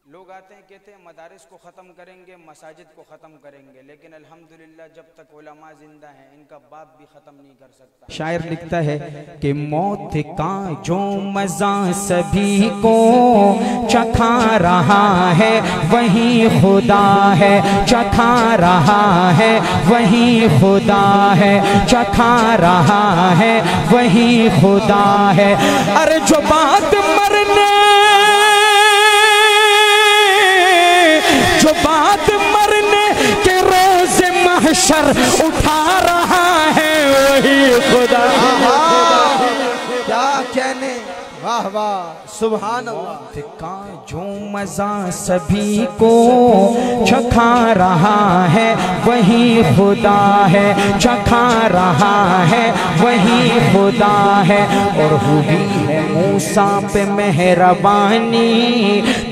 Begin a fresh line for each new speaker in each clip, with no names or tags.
लोग आते हैं कहते हैं मदारिस को ख़त्म करेंगे, मसाजिद को ख़त्म करेंगे, लेकिन अल्हम्दुलिल्लाह जब तक उलमा जिंदा हैं इनका बाप भी ख़त्म नहीं कर सकता। शायर लिखता है कि मौत का जो मज़ा सभी को चखा रहा है वही खुदा है, चखा रहा है वही खुदा है, चखा रहा है वही खुदा है। अरे जो बात मरने, जो बात मरने के रोज़ महशर उठा रहा है वही खुदा।
क्या कहने, वाह वाह सुभान अल्लाह।
का जो मज़ा सभी को चखा रहा है वही खुदा है, चखा रहा है वही खुदा है। और हुई है मूसा पे मेहरबानी,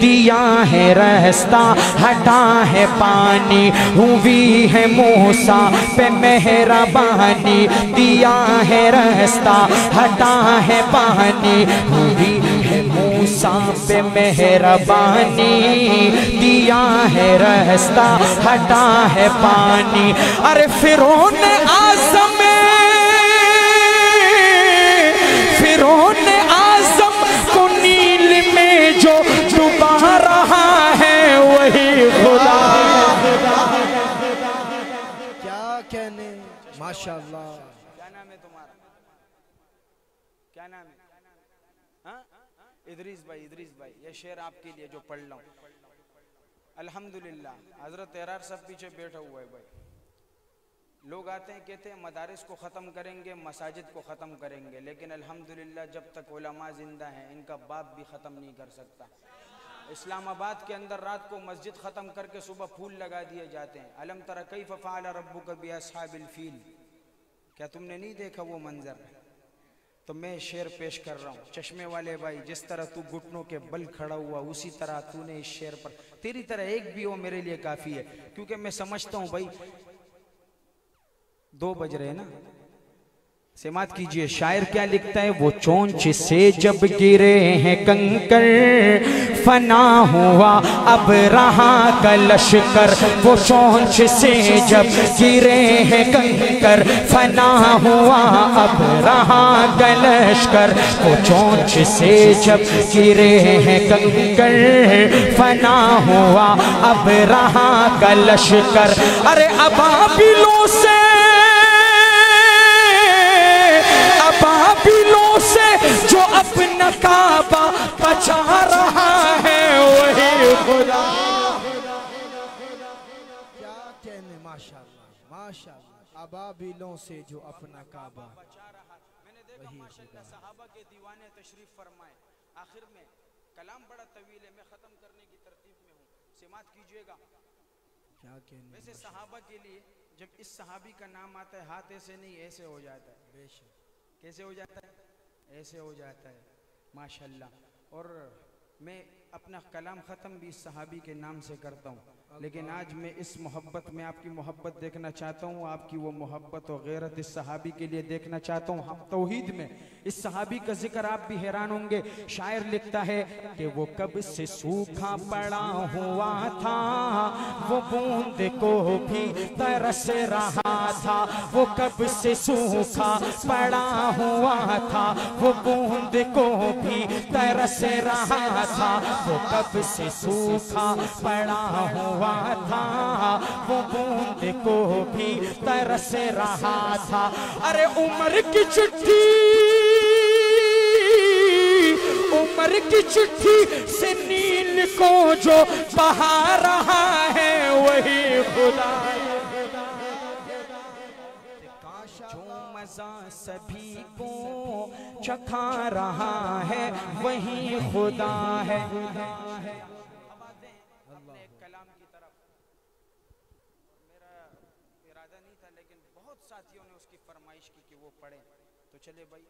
दिया है रास्ता हटा है पानी। हुई है मूसा पे मेहरबानी, दिया है रास्ता हटा है पानी। हुई है मूसा पे मेहरबानी, दिया है रास्ता हटा है पानी। अरे फिरौन आज़म, फिरौन आज़म को नील में जो डुबा रहा है वही खुदा।
क्या कहने, माशाअल्लाह।
क्या नाम है तुम्हारा? क्या नाम है? हाँ? इदरीस भाई, इदरीस भाई, ये शेर आपके लिए जो पढ़ रहा हूँ। अल्हम्दुलिल्लाह हजरत एरार सब पीछे बैठा हुआ है भाई। लोग आते हैं कहते हैं मदारिस को ख़त्म करेंगे, मसाजिद को ख़त्म करेंगे, लेकिन अल्हम्दुलिल्लाह जब तक उलमा जिंदा हैं इनका बाप भी ख़त्म नहीं कर सकता। इस्लामाबाद के अंदर रात को मस्जिद ख़त्म करके सुबह फूल लगा दिए जाते हैं। अलम तरा कैफ फ़अल रब्बुका बिअस्हाबिल फील, क्या तुमने नहीं देखा वो मंजर? तो मैं शेर पेश कर रहा हूँ। चश्मे वाले भाई, जिस तरह तू घुटनों के बल खड़ा हुआ उसी तरह तूने इस शेर पर, तेरी तरह एक भी हो मेरे लिए काफ़ी है। क्योंकि मैं समझता हूँ भाई 2 बज रहे हैं ना, समात कीजिए। शायर क्या लिखता है? वो चोंच से जब गिरे हैं कंकर, फना हुआ अब रहा का लश्कर। वो चोंच से जब गिरे हैं कंकर, फना हुआ अब रहा का लश्कर। वो चोंच से जब गिरे हैं कंकर, फना हुआ अब रहा का लश्कर। अरे अबाबिलों से, अबाबिलों से जो अपना काबा बचा रहा है वही खुदा।
क्या कहने, माशाअल्लाह माशाअल्लाह। अबाबिलों से जो अपना काबा
बचा रहा। मैंने देखा माशाअल्लाह सहाबा के दीवाने तशरीफ फरमाए। आखिर में कलाम बड़ा तवील है, मैं खत्म करने की तरतीब में हूँ, समात कीजिएगा।
क्या कहने,
वैसे सहाबा के लिए जब इस सहाबी का नाम आता है हाथ ऐसे नहीं ऐसे हो जाता है।
बेशक।
कैसे हो जाता है? ऐसे हो जाता है माशाल्लाह। और मैं अपना कलाम ख़त्म भी इस सहाबी के नाम से करता हूँ, लेकिन आज मैं इस मोहब्बत में आपकी मोहब्बत देखना चाहता हूँ, आपकी वो मोहब्बत और गैरत इस सहाबी के लिए देखना चाहता हूँ। हम तौहीद में इस सहाबी का जिक्र आप भी हैरान होंगे। शायर लिखता है कि वो कब से सूखा पड़ा हुआ था, वो बूंद को भी तरस रहा था। वो कब से सूखा पड़ा हुआ था, वो बूंद को भी तरस रहा था। वो कब से सूखा पड़ा हुआ था, वो बूंद को भी तरस रहा था। अरे उम्र की चिट्ठी, उम्र की चिट्ठी से नील को जो बहा रहा है वही खुदा। जो मजा सभी को चखा रहा है वही खुदा है। अपने एक कलाम की तरफ, मेरा इरादा नहीं था लेकिन बहुत साथियों ने उसकी फरमाइश की कि वो पढ़ें, तो चले भाई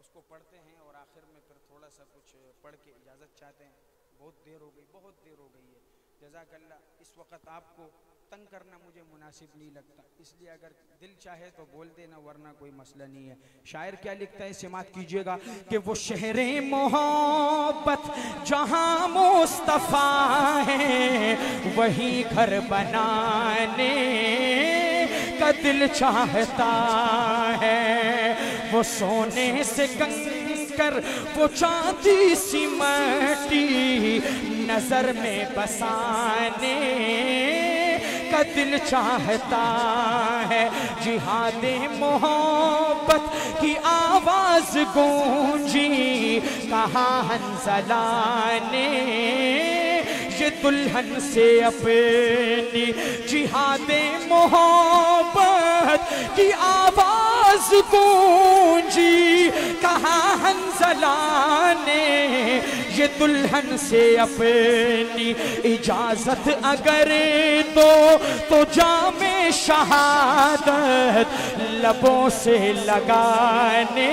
उसको पढ़ते हैं और आखिर में फिर थोड़ा सा कुछ पढ़ के इजाज़त चाहते हैं। बहुत देर हो गई, बहुत देर हो गई है। जज़ाकल्लाह। इस वक्त आपको तंग करना मुझे मुनासिब नहीं लगता, इसलिए अगर दिल चाहे तो बोल देना, वरना कोई मसला नहीं है। शायर क्या लिखता है, समात कीजिएगा कि वो शहरे मोहब्बत मोहब्बत जहाँ मुस्तफा है वही घर बनाने का दिल चाहता है। वो सोने से कंकर वो चांदी सी मट्टी नजर में बसाने का दिल चाहता है। जिहादे मोहब्बत की आवाज गूंजी कहाँ हंज़ला ने ये दुल्हन से अपनी जिहादे मोहब्बत की आवाज गूंजी कहाँ हंज़ला ने ये दुल्हन से अपनी इजाजत अगर दो तो जामे शहादत लबों से लगाने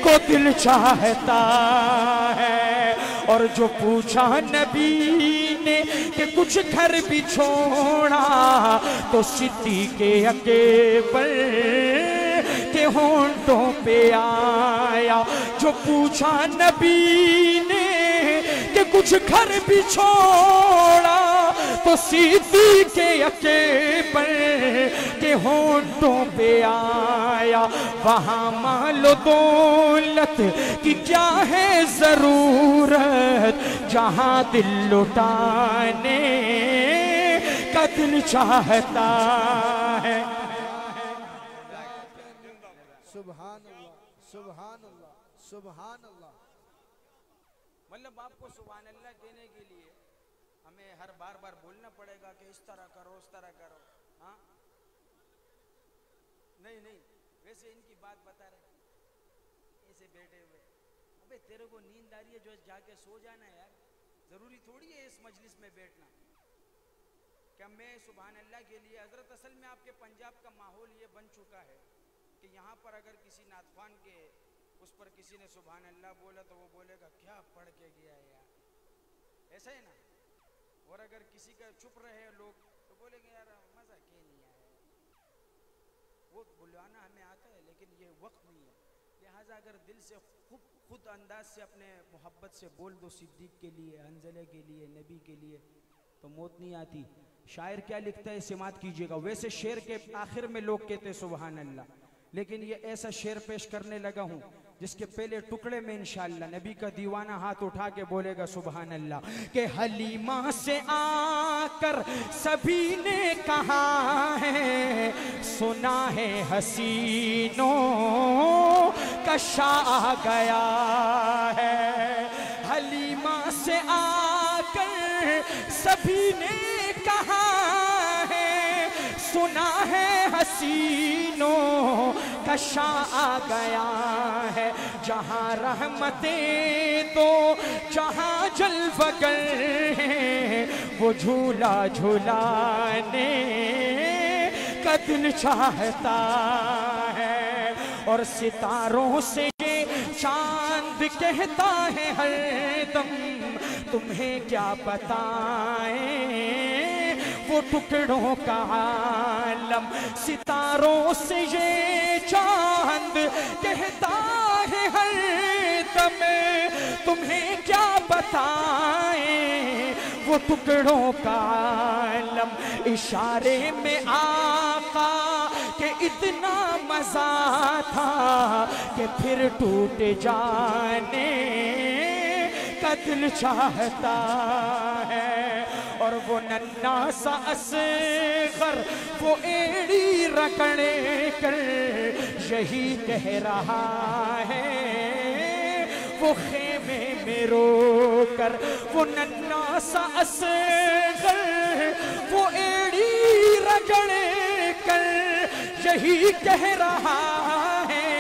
को दिल चाहता है। और जो पूछा नबी ने कि कुछ घर भी छोड़ा तो सिद्दीक़ अकबर के होंठों पे आया। जो पूछा नबी ने कि कुछ घर भी छोड़ा तो सिद्दीक़ अकबर के होंठों पे आया। वहाँ मालो दौलत की क्या है जरूरत जहाँ दिल लुटाने का दिल चाहता है।
सुभान अल्लाह, सुभान अल्लाह, सुभान अल्लाह।
मतलब आपको सुभान अल्लाह कहने के लिए हमें हर बार बार बोलना पड़ेगा कि इस तरह करो उस तरह करो। हाँ नहीं नहीं, वैसे इनकी बात बता रहे ऐसे बैठे हुए। अबे तेरे को नींद आ रही है जो जाके सो जाना यार, जरूरी थोड़ी है इस मजलिस में बैठना। क्या मैं सुभान अल्लाह के लिए हजरत असल में आपके पंजाब का माहौल ये बन चुका है कि यहाँ पर अगर किसी नातखान के उस पर किसी ने सुभान अल्लाह बोला तो वो बोलेगा क्या पढ़ के गया है यार, ऐसा है ना। और अगर किसी का चुप रहे लोग तो बोलेंगे यार मजा क्यों नहीं आया। वो बुलाना हमें आता है लेकिन ये वक्त नहीं है। लिहाजा अगर दिल से खुद अंदाज से अपने मोहब्बत से बोल दो सिद्दीक के लिए, हंजले के लिए, नबी के लिए, तो मौत नहीं आती। शायर क्या लिखता है सिमात कीजिएगा। वैसे शेर के आखिर में लोग कहते हैं सुभान अल्लाह, लेकिन ये ऐसा शेर पेश करने लगा हूँ जिसके पहले टुकड़े में इंशाअल्लाह नबी का दीवाना हाथ उठा के बोलेगा सुभान अल्लाह के हलीमा से आकर सभी ने कहा है, सुना है हसीनों का शाह गया है। हलीमा से आकर सभी ने कहा है, सुना है हसीनों का शाह आ गया है। जहाँ रहमतें तो जहाँ जलवगर है वो झूला झूलाने का दिल चाहता है। और सितारों से ये चांद कहता है हरदम तुम्हें क्या बताएं वो टुकड़ों का आलम। सितारों से ये चांद कहता है हरदम तुम्हें क्या बताएं वो टुकड़ों का आलम। इशारे में आका के इतना मजा था कि फिर टूट जाने का दिल चाहता है। और वो नन्ना सा असगर वो एड़ी रगड़े कर यही कह रहा है, वो खेमे में रो कर। वो नन्ना सा असगर वो एड़ी रगड़े कर यही कह रहा है,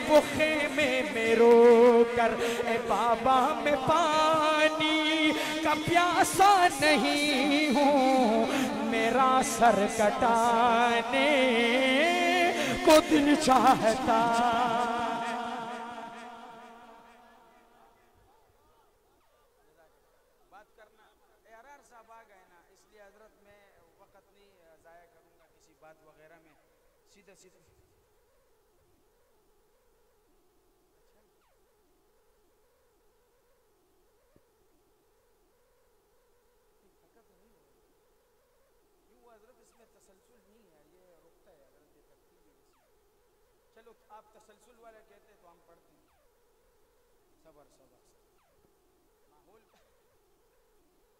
वो खेमे में रो कर। ए बाबा मैं पानी का प्यासा नहीं हूँ, मेरा सर कटाने को दिल चाहता है। बात करना यार साहब आ गए ना, इसलिए हजरत मैं वक्त नहीं जाया करूँगा किसी बात वगैरह में। सीधे सीधे चलो आप तसलसल वाला कहते तो हम पढ़ते हैं। सबर सबर माहौल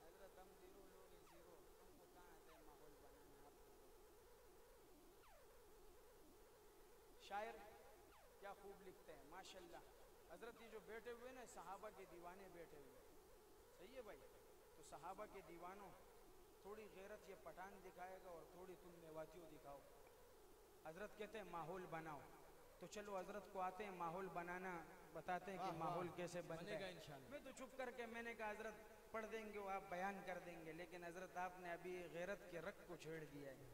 हजरत हम जीरो लोग हैं, जीरो तुमको कहाँ आता है माहौल बनाना। आपको शायर क्या खूब लिखते हैं माशाल्लाह। हजरत ये जो बैठे हुए ना सहाबा के दीवाने बैठे हुए, सही है भाई। तो सहाबा के दीवानों थोड़ी गैरत ये पठान दिखाएगा और थोड़ी तुम मेवातियों दिखाओ। हजरत कहते हैं माहौल बनाओ, तो चलो हजरत को आते हैं माहौल बनाना, बताते हैं कि माहौल कैसे बनेगा इंशाल्लाह। मैं तो चुप करके मैंने कहा हजरत पढ़ देंगे वो आप बयान कर देंगे, लेकिन हजरत आपने अभी गैरत के रख को छेड़ दिया है।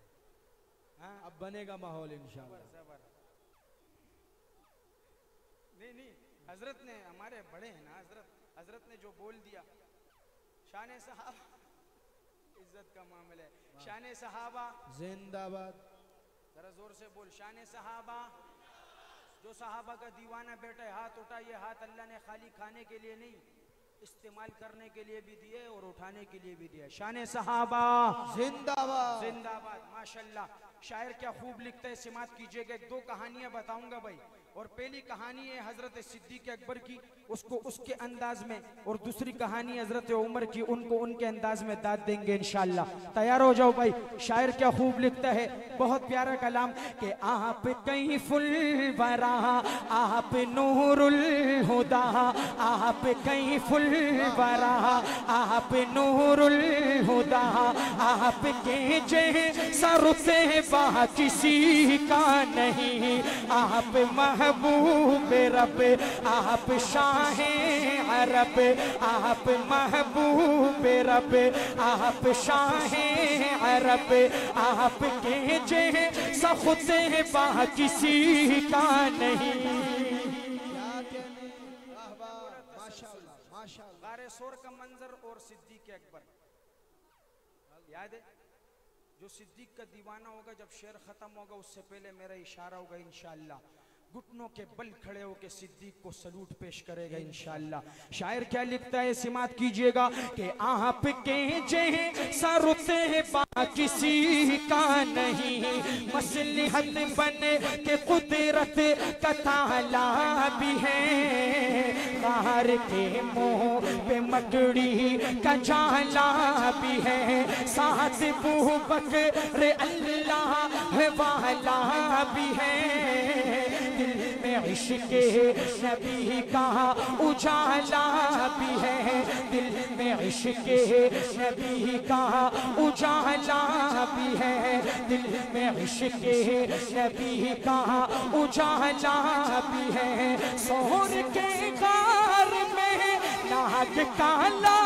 हाँ
अब बनेगा माहौल इंशाल्लाह।
सबर नहीं नहीं, हजरत ने हमारे बड़े हैं ना, हजरत ने जो बोल दिया शान सहाबा, इज्जत का मामला है। शान सहाबा
जिंदाबाद,
जरा जोर से बोल शान सहाबा। जो सहाबा का दीवाना बैठा है हाथ उठाइए। हाथ अल्लाह ने खाली खाने के लिए नहीं, इस्तेमाल करने के लिए भी दिए और उठाने के लिए भी दिए। शान सहाबा
जिंदाबाद,
जिंदाबाद। माशाल्लाह शायर क्या खूब लिखता है, सिमात कीजिएगा। एक दो कहानियां बताऊंगा भाई, और पहली कहानी है हजरत सिद्दीक अकबर की, उसको उसके अंदाज में, और दूसरी कहानी हजरत उमर की, उनको उनके अंदाज में दाद देंगे इंशाल्लाह। तैयार हो जाओ भाई। शायर क्या खूब लिखता है, बहुत प्यारा कलाम कि आप कहीं फुल बरा, आप नूरुल हुदा, आप कहीं फुल बरा, आप नूरुल हुदा, आप के जैसा रुतबा किसी का नहीं, आप महबूब रब, आप शाह अरब, आप महबूब रब, आप शाह अरब, आप के जैसा खुतबा किसी का नहीं। गारे सोर का मंजर और सिद्दीक अकबर याद है। जो सिद्दीक का दीवाना होगा जब शेर खत्म होगा उससे पहले मेरा इशारा होगा इंशाअल्लाह, घुटनों के बल खड़े होकर सिद्दीक को सलूट पेश करेगा इंशाअल्लाह। शायर क्या लिखता है, सिमात कीजिएगा कि आप के जैसा रुतबा किसी का नहीं, मसलिहत बन के कुदरत का ताला भी है, बाहर के मुंह पे मकड़ी का जाला भी है, साथ बू बकर अल्लाह वाला भी है, दिल में इश्क़ नबी का उजाला भी है, दिल में इश्क़ नबी का उजाला भी है, दिल में इश्क़ नबी का उजाला भी है। सोर के गार में नाग काला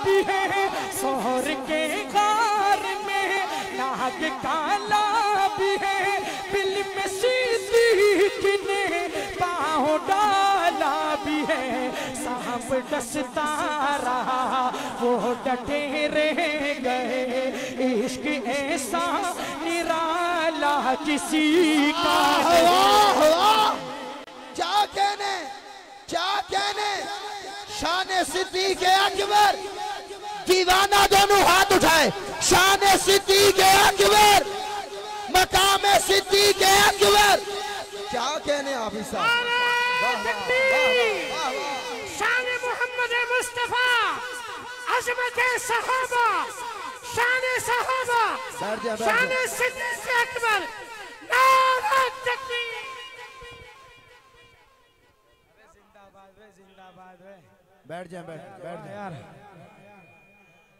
भी है, सोर के गार में नाग काला भी है, बिल में सिद्दीक ने पाँव डाला भी है, सांप डसता रहा वो डटे रह गए, इश्क ऐसा निराला किसी का
क्या कहने शान सिद्दीक अकबर दीवाना, दोनों हाथ उठाए। शान सिद्दीक अकबर, मकाम सिद्दीक अकबर, क्या कहने हाफिज साहब।
शान मोहम्मद मुस्तफा, अजमत सहाबा, शान सहाबा, शान सिद्दीक अकबर, नारा तकबीर।
बैठ जाए, बैठ जाए
यार।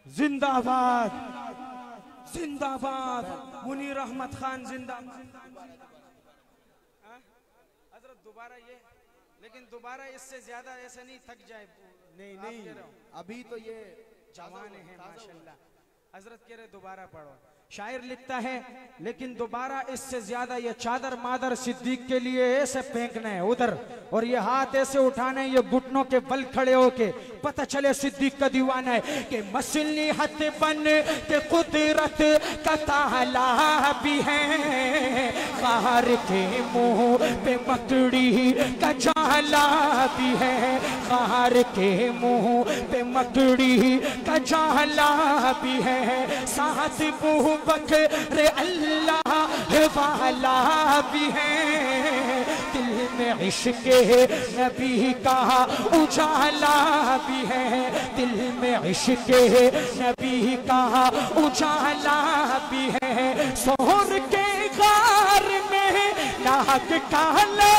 जिंदाबाद जिंदाबाद, मुनीर अहमद खान जिंदाबाद। हजरत दोबारा ये, लेकिन दोबारा इससे ज्यादा ऐसा नहीं, थक जाए।
नहीं नहीं, अभी तो ये
जवान है माशाल्लाह। हजरत कह रहे दोबारा पढ़ो। शायर लिखता है लेकिन दोबारा इससे ज्यादा ये चादर मादर सिद्दीक के लिए ऐसे फेंकना है उधर, और ये हाथ ऐसे उठाने, ये घुटनों के बल खड़े होके पता चले सिद्दीक का दीवाना है कि मसलिहत बन के कुदरत का ताला भी है, बाहर के मुंह पे मकड़ी का जाला भी है, बाहर के मुंह पे मकड़ी का जाला भी है, साथ मुंह बकर अल्लाह वाला भी है,
में इश्क नबी का उजाला भी है, दिल में इश्क नबी का उजाला भी है। सोहर के गार में नाग काला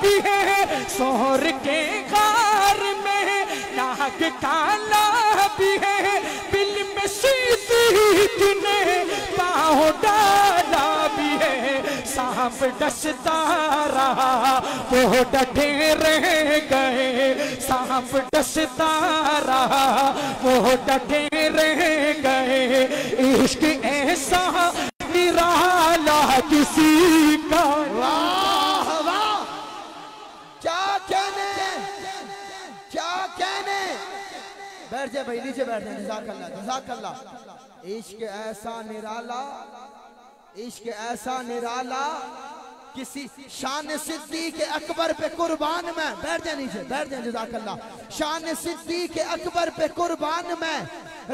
भी है, सोहर के गार में नाग काला भी है। बिल में सिद्दीक ने पाँव डाला भी है। सांप डसता रहा वो डटे रह गए, सांप डसता रहा वो डटे रह गए। इश्क ऐसा निराला किसी का।
वाह वाह, क्या कहने, क्या कहने। बैठ जाए भाई, नीचे बैठ जाए। जज़ाकल्लाह जज़ाकल्लाह। इश्क ऐसा निराला, इश्क ऐसा निराला किसी शान सिद्दीक अकबर पे कुर्बान में। बैठ जाए नीचे, बैठ जाए। जज़ाकल्लाह। शान सिद्दीक अकबर पे कुर्बान में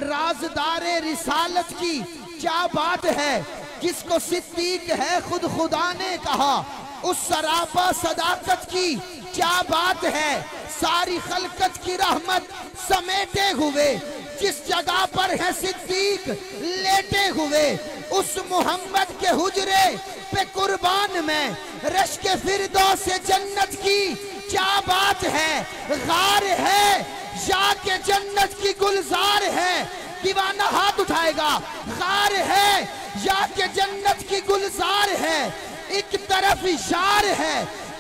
राज़दारे रिसालत की क्या बात है। जिसको सिद्दीक है खुद खुदा ने कहा, उस सरापा सदाकत की क्या बात है। सारी खलकत की रहमत समेटे हुए जिस जगह पर है सिद्दीक लेटे हुए, उस मोहम्मद के हुजरे पे कुर्बान में रश के फिरदौस से जन्नत की क्या बात है। गार है या के जन्नत की गुलजार है। दीवाना हाथ उठाएगा। गार है या के जन्नत की गुलजार है। एक तरफ इशार है,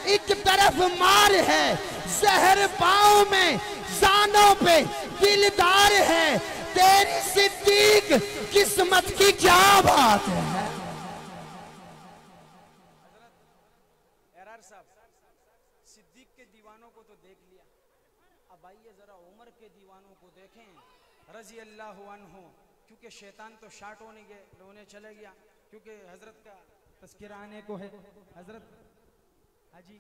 एक तरफ मार है। जहर पाँव में, जानों पे दिलदार है। तेरी सिद्दीक किस्मत की क्या बात है।
एरार साहब, सिद्दीक के दीवानों को तो देख लिया, अब आइए जरा उमर के दीवानों को देखें रजी अल्लाह अन्हु। क्योंकि शैतान तो शाट होने चले गया, क्योंकि हजरत का तस्करा आने को है। हजरत हाजी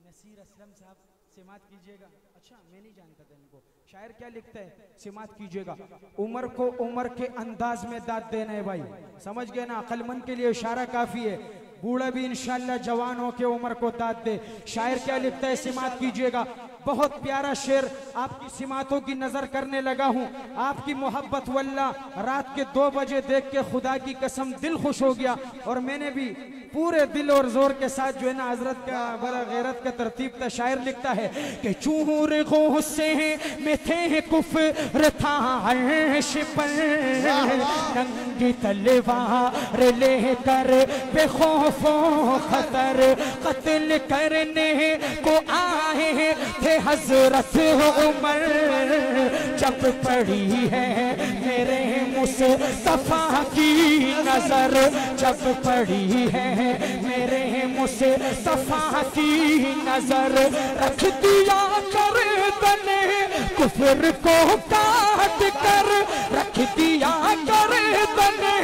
नसीर असलम साहब सिमात कीजिएगा। अच्छा, मैं नहीं जानता था इनको। शायर क्या लिखता है, सिमात कीजिएगा। उमर को उमर के अंदाज में दाद देना है भाई, समझ गए ना। अक्लमंद के लिए इशारा काफी है, बूढ़ा भी इंशाल्लाह जवान हो के उमर को दाद दे। शायर क्या लिखता है, सिमात कीजिएगा। बहुत प्यारा शेर आपकी सिमातों की नजर करने लगा हूँ। आपकी मोहब्बत वल्लाह रात के 2 बजे देख के खुदा की कसम दिल खुश हो गया। और मैंने भी पूरे दिल और जोर के साथ जो है ना हजरत का बड़ा गैरत का तरतीब था। शायर लिखता है कि चूर गुस्से में थे कुफ्र था अर्श पर, नंगी तलवार लेकर बेखौफो खतर कत्ल करने को आए थे हजरत उमर। जब पड़ी है मेरे मुस्तफा की नजर, जब पड़ी है मेरे मुस्तफा की नजर, रख दिया कर तने कुफ्र को काट कर, रख दिया कर तने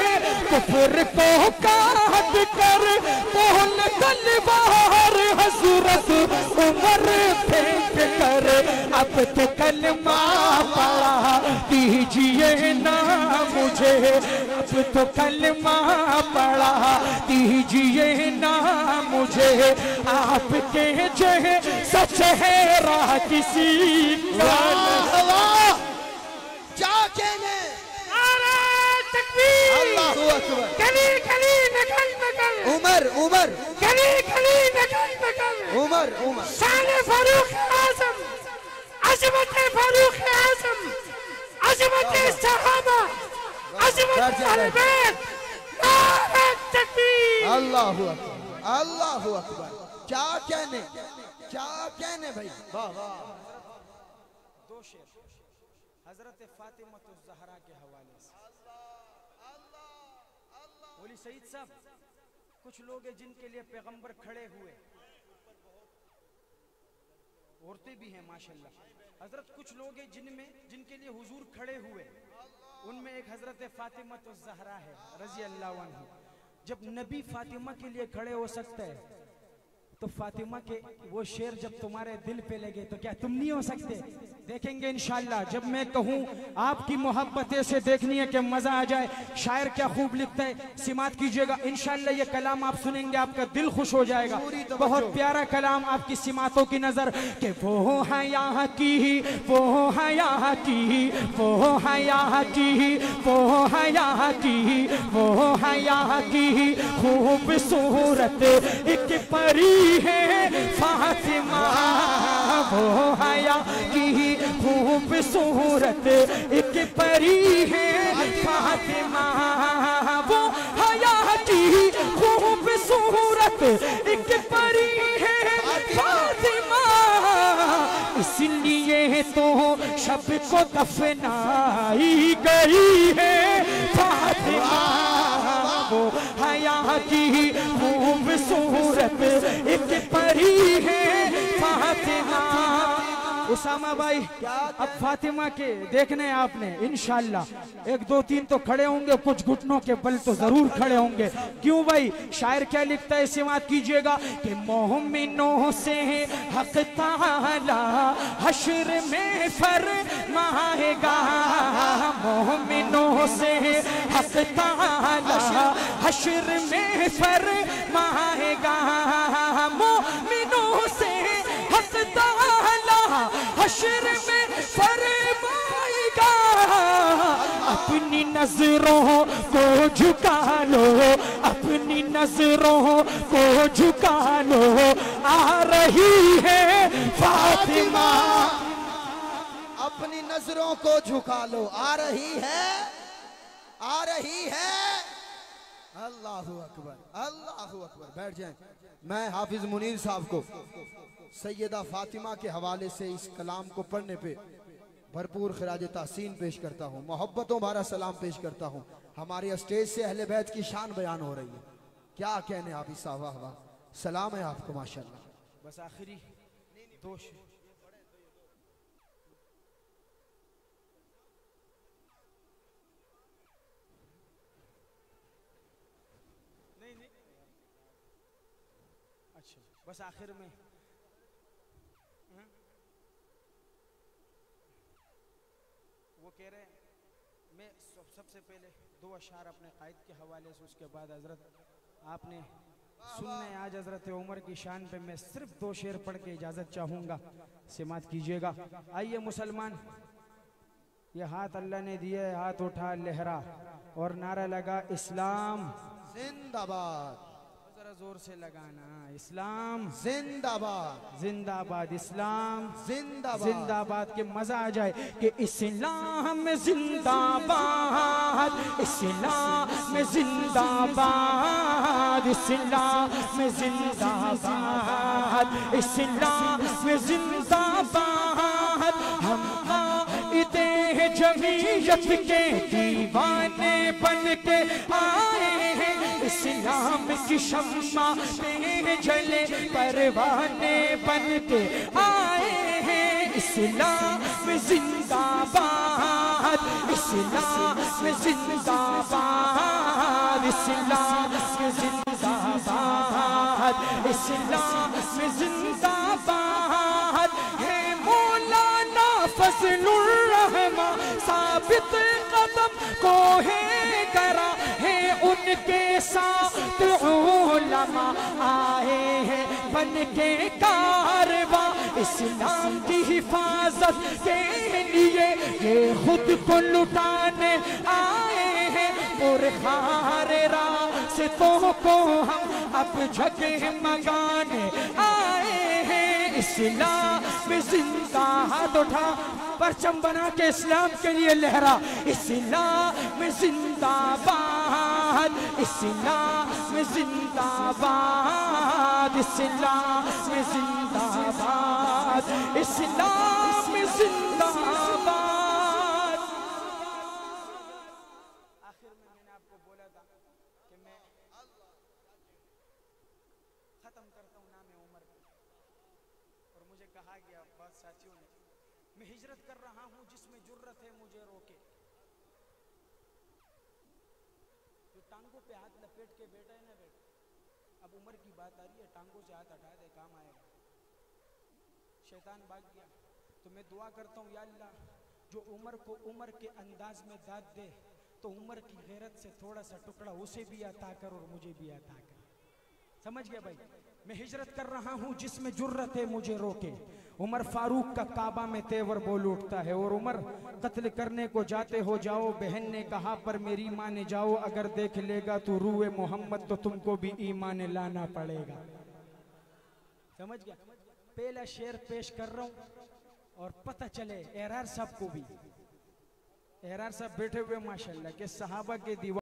कुफ्र को काट कर। बोल तलवार हजरत उमर फेंक कर, अब तो कलमा पढ़ा दीजिए ना मुझे, अब तो कलमा पढ़ा दीजिए ना मुझे। आपके जो सच है राह किसी का।
क्या कहने।
अल्लाहू अकबर। गली गली नकल नकल
उमर उमर,
गली गली नकल नकल
उमर उमर।
शान फारूक आजम, अजमत फारूक आजम, अजमत सहाबा, अजमत अहले बैत। नारे तकबीर।
अल्लाहू अकबर, अल्लाहू अकबर। क्या कहने, क्या कहने भाई। वाह वाह।
2 शेर हजरत फातिमा ज़हरा के हवाले से। बोली सईद साहब, कुछ लोग हैं जिनके लिए पैगंबर खड़े हुए, औरतें भी हैं माशाल्लाह। हजरत कुछ लोग हैं जिनके लिए हुजूर खड़े हुए, उनमें एक हजरत फातिमा ज़हरा है रजी अल्लाह अन्हा। जब नबी फातिमा के लिए खड़े हो सकते हैं तो फातिमा के वो शेर जब तुम्हारे दिल पे लगे तो क्या तुम नहीं हो सकते। देखेंगे इंशाल्लाह। जब मैं कहूँ आपकी मोहब्बत से देखनी है कि मजा आ जाए। शायर क्या खूब लिखता है, सिमात कीजिएगा इंशाल्लाह। ये कलाम आप सुनेंगे आपका दिल खुश हो जाएगा। बहुत प्यारा कलाम आपकी सिमातों की नजर कि वो है यहाँ की, वो है यहाँ की, वो है यहाँ की, वो है यहाँ की, वो है यहाँ की खूबसूरत एक परी है फातिमा। वो है यहाँ की खूबसूरत एक परी है फातिमा। वो है यहाँ की खूबसूरत एक परी है फातिमा। इसलिए तो शब को दफनाई गई है फातिमा। वो है यहाँ की खूबसूरत एक परी है फातिमा। उसामा भाई अब फातिमा के देखने आपने इंशाल्लाह 1 2 3 तो खड़े होंगे, कुछ घुटनों के बल तो जरूर खड़े होंगे। क्यों भाई, शायर क्या लिखता है, सिमात कीजिएगा कि मोमिनों से हक ताला हश्र में फरमाएगा। मोमिनों से हक ताला हश्र में फरमाएगा। मोमिनों से हक ताला हश्र में फरमाएगा। अपनी नजरों को झुका लो, अपनी नजरों को झुका लो, आ रही है फातिमा।
अपनी नजरों को झुका लो, आ रही है, आ रही है। अल्लाहु अकबर, अल्लाहु अकबर। बैठ जाएं। मैं हाफिज मुनीर साहब को सैयदा फातिमा के हवाले से इस कलाम को पढ़ने पे भरपूर खिराज तहसीन पेश करता हूँ, मोहब्बतों भरा सलाम पेश करता हूँ। हमारे स्टेज से अहले बैत की शान बयान हो रही है। क्या कहने आप इस वाह वाह, सलाम है आपको माशाल्लाह।
बस आखिरी 2 अच्छा, बस आखिर में वो कह रहे हैं, मैं सबसे पहले 2 अशार अपने कायद के हवाले से, उसके बाद हजरत आपने सुनने आज हजरत उमर की शान पे मैं सिर्फ 2 शेर पढ़ के इजाजत चाहूंगा, समात कीजिएगा। आइए मुसलमान, ये हाथ अल्लाह ने दिए, हाथ उठा लहरा और नारा लगा इस्लाम
जिंदाबाद।
जरा जोर से लगाना, इस्लाम
जिंदाबाद,
जिंदाबाद, इस्लाम
जिंदाबाद,
जिंदाबाद के मजा आ जाए कि इस्लाम जिंदाबाद, इस्लाम जिंदाबाद, इस्लाम जिंदाबाद, इस्लाम जिंदाबाद। हम कायदे जमीयत के दीवाने बन के आए हैं, इस्लाम की शम्मा पे जले परवाने बन के आए हैं। इस्लाम जिंदाबाद, इस्लाम जिंदाबाद, इस्लाम जिंदाबाद, इस्लाम जिंदाबाद। है मौलाना फजलुर रहमान साबित कदम को है करा है, उनके साथ उलमा आए हैं बन के कारवा। इस्लाम की हिफाजत के लिए ये खुद को लुटाने आए हैं, पुरखारे रास्तों को हम अब जगह मंगाने आए हैं। इस्लाम जिंदा, हाथ उठा, परचम बना के इस्लाम के लिए लहरा। इस्लाम जिंदाबाद, इस्लाम जिंदाबाद, इस्लाम जिंदाबाद, इस्लाम जिंदाबाद। आखिर में मैंने आपको बोला था कि मैं खत्म करता हूँ नाम उमर, और मुझे कहा गया बहुत साथियों ने, मैं हिजरत कर रहा हूँ जिसमें जुर्रत है मुझे रोके। जो टांगों पे हाथ लपेट के बैठा है ना बैठ, अब उम्र की बात आ रही है, टांगों से हाथ हटा दे, काम आएगा। शैतान भाग गया, तो मैं दुआ करता हूँ या अल्लाह जो उमर को उमर के अंदाज में दाद दे तो उमर की गैरत से थोड़ा सा टुकड़ा उसे भी अता कर और मुझे भी अता कर। समझ गया भाई? मैं हिजरत कर रहा हूँ जिसमें जुर्रत है मुझे रोके। उमर फारूक का काबा में तेवर बोल उठता है और उमर कत्ल करने को जाते हो जाओ। बहन ने कहा पर मेरी माने जाओ, अगर देख लेगा तू रूए मोहम्मद तो तुमको भी ईमान लाना पड़ेगा। समझ गया? पहला शेर पेश कर रहा हूँ और पता चले एरार साहब को भी, एरार साहब बैठे हुए माशाल्लाह के सहाबा के दीवार